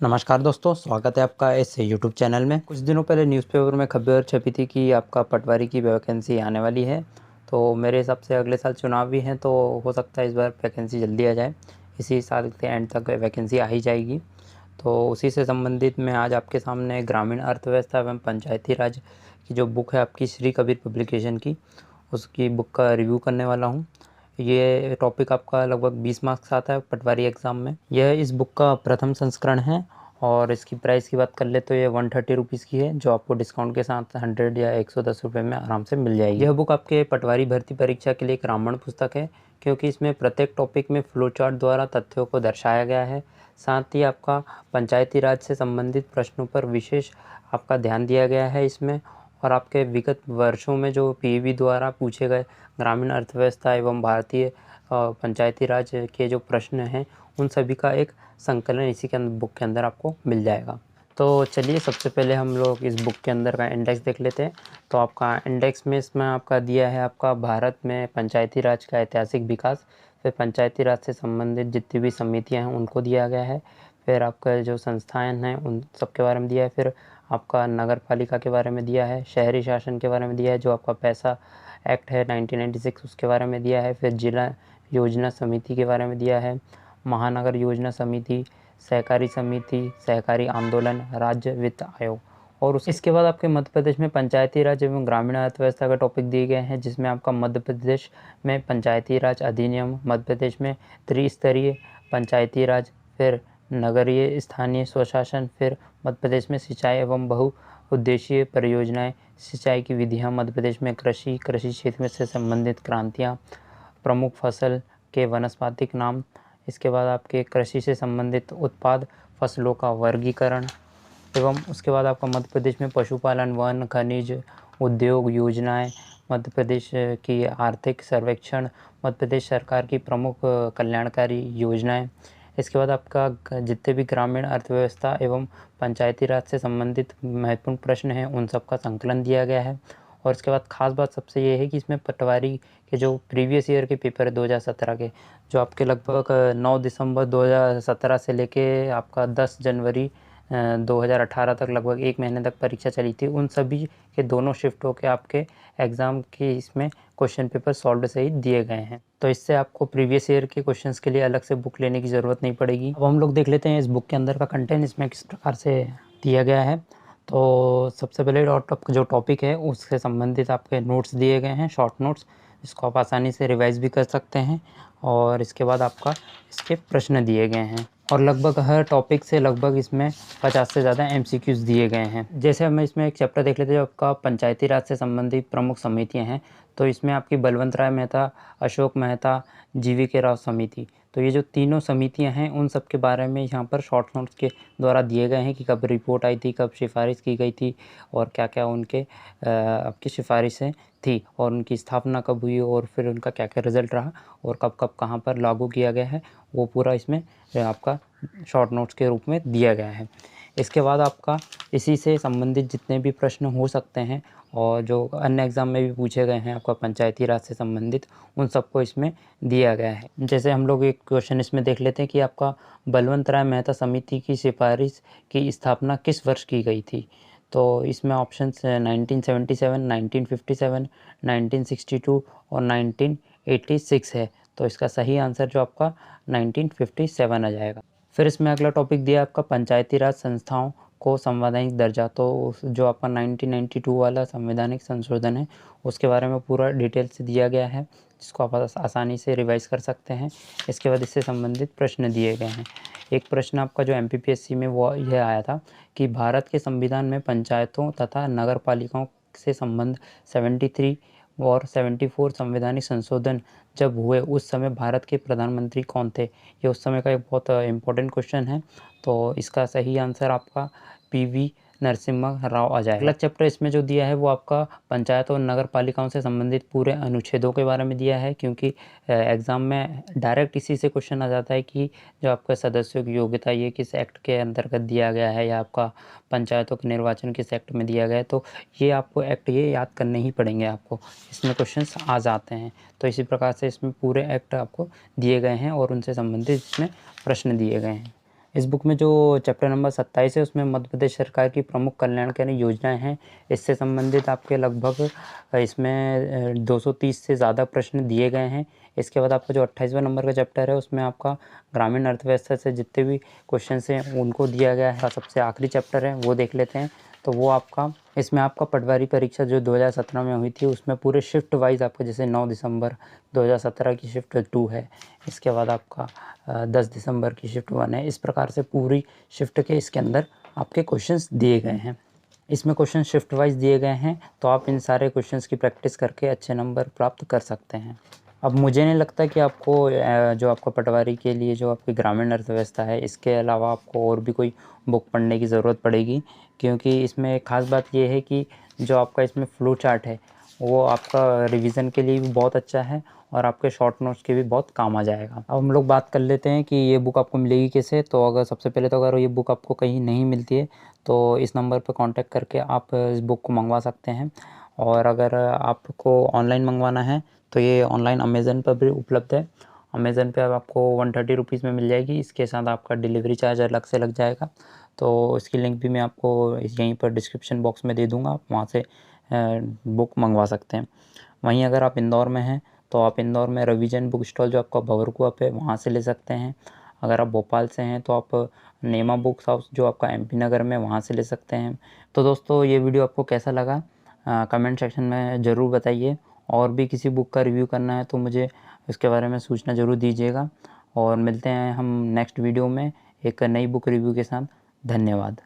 नमस्कार दोस्तों, स्वागत है आपका इस यूट्यूब चैनल में। कुछ दिनों पहले न्यूज़पेपर में खबर छपी थी कि आपका पटवारी की वैकेंसी आने वाली है। तो मेरे हिसाब से अगले साल चुनाव भी हैं, तो हो सकता है इस बार वैकेंसी जल्दी आ जाए। इसी साल के एंड तक वैकेंसी आ ही जाएगी। तो उसी से संबंधित मैं आज आपके सामने ग्रामीण अर्थव्यवस्था एवं पंचायती राज की जो बुक है आपकी श्री कबीर पब्लिकेशन की, उसकी बुक का रिव्यू करने वाला हूँ। ये टॉपिक आपका लगभग 20 मार्क्स आता है पटवारी एग्ज़ाम में। यह इस बुक का प्रथम संस्करण है और इसकी प्राइस की बात कर ले तो ये 130 रुपीज़ की है, जो आपको डिस्काउंट के साथ 100 या 110 रुपये में आराम से मिल जाएगी। यह बुक आपके पटवारी भर्ती परीक्षा के लिए एक रामण पुस्तक है, क्योंकि इसमें प्रत्येक टॉपिक में फ्लो चार्ट द्वारा तथ्यों को दर्शाया गया है। साथ ही आपका पंचायती राज से संबंधित प्रश्नों पर विशेष आपका ध्यान दिया गया है इसमें। और आपके विगत वर्षों में जो पीईबी द्वारा पूछे गए ग्रामीण अर्थव्यवस्था एवं भारतीय पंचायती राज के जो प्रश्न हैं, उन सभी का एक संकलन इसी के बुक के अंदर आपको मिल जाएगा। तो चलिए सबसे पहले हम लोग इस बुक के अंदर का इंडेक्स देख लेते हैं। तो आपका इंडेक्स में इसमें आपका दिया है आपका भारत में पंचायती राज का ऐतिहासिक विकास, फिर पंचायती राज से संबंधित जितनी भी समितियां हैं उनको दिया गया है, फिर आपका जो संस्थाएं हैं उन सब के बारे में दिया है, फिर आपका नगर पालिका के बारे में दिया है, शहरी शासन के बारे में दिया है, जो आपका पैसा एक्ट है 1996 उसके बारे में दिया है, फिर जिला योजना समिति के बारे में दिया है, महानगर योजना समिति, सहकारी समिति, सहकारी आंदोलन, राज्य वित्त आयोग। और इसके बाद आपके मध्य प्रदेश में पंचायती राज एवं ग्रामीण अर्थव्यवस्था का टॉपिक दिए गए हैं, जिसमें आपका मध्य प्रदेश में पंचायती राज अधिनियम, मध्य प्रदेश में त्रिस्तरीय पंचायती राज, फिर नगरीय स्थानीय स्वशासन, फिर मध्य प्रदेश में सिंचाई एवं बहुउद्देशीय परियोजनाएं, सिंचाई की विधियां, मध्य प्रदेश में कृषि क्षेत्र में से संबंधित क्रांतियाँ, प्रमुख फसल के वानस्पतिक नाम, इसके बाद आपके कृषि से संबंधित उत्पाद फसलों का वर्गीकरण, एवं उसके बाद आपका मध्य प्रदेश में पशुपालन, वन, खनिज, उद्योग योजनाएं, मध्य प्रदेश की आर्थिक सर्वेक्षण, मध्य प्रदेश सरकार की प्रमुख कल्याणकारी योजनाएं। इसके बाद आपका जितने भी ग्रामीण अर्थव्यवस्था एवं पंचायती राज से संबंधित महत्वपूर्ण प्रश्न हैं उन सब का संकलन दिया गया है। और इसके बाद खास बात सबसे ये है कि इसमें पटवारी के जो प्रीवियस ईयर के पेपर है 2017 के, जो आपके लगभग 9 दिसंबर 2017 से लेके आपका 10 जनवरी 2018 तक लगभग 1 महीने तक परीक्षा चली थी, उन सभी के दोनों शिफ्टों के आपके एग्ज़ाम के इसमें क्वेश्चन पेपर सॉल्व सहित दिए गए हैं। तो इससे आपको प्रीवियस ईयर के क्वेश्चंस के लिए अलग से बुक लेने की ज़रूरत नहीं पड़ेगी। अब हम लोग देख लेते हैं इस बुक के अंदर का कंटेंट इसमें किस प्रकार से दिया गया है। तो सबसे पहले जो टॉपिक है उससे संबंधित आपके नोट्स दिए गए हैं, शॉर्ट नोट्स, इसको आप आसानी से रिवाइज भी कर सकते हैं। और इसके बाद आपका इसके प्रश्न दिए गए हैं और लगभग हर टॉपिक से लगभग इसमें 50 से ज़्यादा एमसीक्यूज़ दिए गए हैं। जैसे हम इसमें एक चैप्टर देख लेते हैं जो आपका पंचायती राज से संबंधित प्रमुख समितियां हैं। तो इसमें आपकी बलवंत राय मेहता, अशोक मेहता, जीवी के राव समिति, तो ये जो तीनों समितियां हैं उन सब के बारे में यहाँ पर शॉर्ट नोट्स के द्वारा दिए गए हैं कि कब रिपोर्ट आई थी, कब सिफारिश की गई थी और क्या क्या उनके आपकी सिफारिशें थी और उनकी स्थापना कब हुई और फिर उनका क्या क्या रिज़ल्ट रहा और कब कब कहाँ पर लागू किया गया है, वो पूरा इसमें आपका शॉर्ट नोट्स के रूप में दिया गया है। इसके बाद आपका इसी से संबंधित जितने भी प्रश्न हो सकते हैं और जो अन्य एग्ज़ाम में भी पूछे गए हैं आपका पंचायती राज से संबंधित, उन सबको इसमें दिया गया है। जैसे हम लोग एक क्वेश्चन इसमें देख लेते हैं कि आपका बलवंत राय मेहता समिति की सिफारिश की स्थापना किस वर्ष की गई थी। तो इसमें ऑप्शंस 1977, 1957, 1962 और 1986 है। तो इसका सही आंसर जो आपका 1957 आ जाएगा। फिर इसमें अगला टॉपिक दिया आपका पंचायती राज संस्थाओं को संवैधानिक दर्जा। तो जो आपका 1992 वाला संवैधानिक संशोधन है उसके बारे में पूरा डिटेल से दिया गया है, जिसको आप आसानी से रिवाइज कर सकते हैं। इसके बाद इससे संबंधित प्रश्न दिए गए हैं। एक प्रश्न आपका जो एमपीपीएससी में वो यह आया था कि भारत के संविधान में पंचायतों तथा नगर पालिकाओं से संबंध 73 और 74 संवैधानिक संशोधन जब हुए उस समय भारत के प्रधानमंत्री कौन थे। ये उस समय का एक बहुत इम्पोर्टेंट क्वेश्चन है। तो इसका सही आंसर आपका पीवी नरसिम्हा राव आ जाएगा। अगला चैप्टर इसमें जो दिया है वो आपका पंचायत और नगर पालिकाओं से संबंधित पूरे अनुच्छेदों के बारे में दिया है, क्योंकि एग्ज़ाम में डायरेक्ट इसी से क्वेश्चन आ जाता है कि जो आपका सदस्यों की योग्यता ये किस एक्ट के अंतर्गत दिया गया है या आपका पंचायतों के निर्वाचन किस एक्ट में दिया गया है। तो ये आपको एक्ट ये याद करने ही पड़ेंगे, आपको इसमें क्वेश्चंस आ जाते हैं। तो इसी प्रकार से इसमें पूरे एक्ट आपको दिए गए हैं और उनसे संबंधित इसमें प्रश्न दिए गए हैं। इस बुक में जो चैप्टर नंबर 27 है उसमें मध्य प्रदेश सरकार की प्रमुख कल्याणकारी योजनाएं हैं, इससे संबंधित आपके लगभग इसमें 230 से ज़्यादा प्रश्न दिए गए हैं। इसके बाद आपका जो 28वां नंबर का चैप्टर है उसमें आपका ग्रामीण अर्थव्यवस्था से जितने भी क्वेश्चन हैं उनको दिया गया है। सबसे आखिरी चैप्टर है वो देख लेते हैं। तो वो आपका इसमें आपका पटवारी परीक्षा जो 2017 में हुई थी उसमें पूरे शिफ्ट वाइज आपका, जैसे 9 दिसंबर 2017 की शिफ्ट 2 है, इसके बाद आपका 10 दिसंबर की शिफ्ट 1 है। इस प्रकार से पूरी शिफ्ट के इसके अंदर आपके क्वेश्चंस दिए गए हैं। इसमें क्वेश्चन शिफ्ट वाइज दिए गए हैं, तो आप इन सारे क्वेश्चंस की प्रैक्टिस करके अच्छे नंबर प्राप्त कर सकते हैं। अब मुझे नहीं लगता कि आपको जो आपका पटवारी के लिए जो आपकी ग्रामीण अर्थव्यवस्था है इसके अलावा आपको और भी कोई बुक पढ़ने की ज़रूरत पड़ेगी, क्योंकि इसमें एक ख़ास बात ये है कि जो आपका इसमें फ्लो चार्ट है वो आपका रिवीजन के लिए भी बहुत अच्छा है और आपके शॉर्ट नोट्स के भी बहुत काम आ जाएगा। अब हम लोग बात कर लेते हैं कि ये बुक आपको मिलेगी कैसे। तो अगर सबसे पहले तो अगर ये बुक आपको कहीं नहीं मिलती है तो इस नंबर पर कांटेक्ट करके आप इस बुक को मंगवा सकते हैं। और अगर आपको ऑनलाइन मंगवाना है तो ये ऑनलाइन अमेज़न पर भी उपलब्ध है। अमेज़न पे अब आपको 130 रुपीज़ में मिल जाएगी, इसके साथ आपका डिलीवरी चार्ज अलग से लग जाएगा। तो इसकी लिंक भी मैं आपको यहीं पर डिस्क्रिप्शन बॉक्स में दे दूँगा, आप वहाँ से बुक मंगवा सकते हैं। वहीं अगर आप इंदौर में हैं तो आप इंदौर में रिवीजन बुक स्टॉल जो आपका भंवरकुआ पे वहाँ से ले सकते हैं। अगर आप भोपाल से हैं तो आप नेमा बुक्स हाउस जो आपका एमपी नगर में वहाँ से ले सकते हैं। तो दोस्तों ये वीडियो आपको कैसा लगा कमेंट सेक्शन में ज़रूर बताइए। और भी किसी बुक का रिव्यू करना है तो मुझे इसके बारे में सूचना ज़रूर दीजिएगा। और मिलते हैं हम नेक्स्ट वीडियो में एक नई बुक रिव्यू के साथ। धन्यवाद।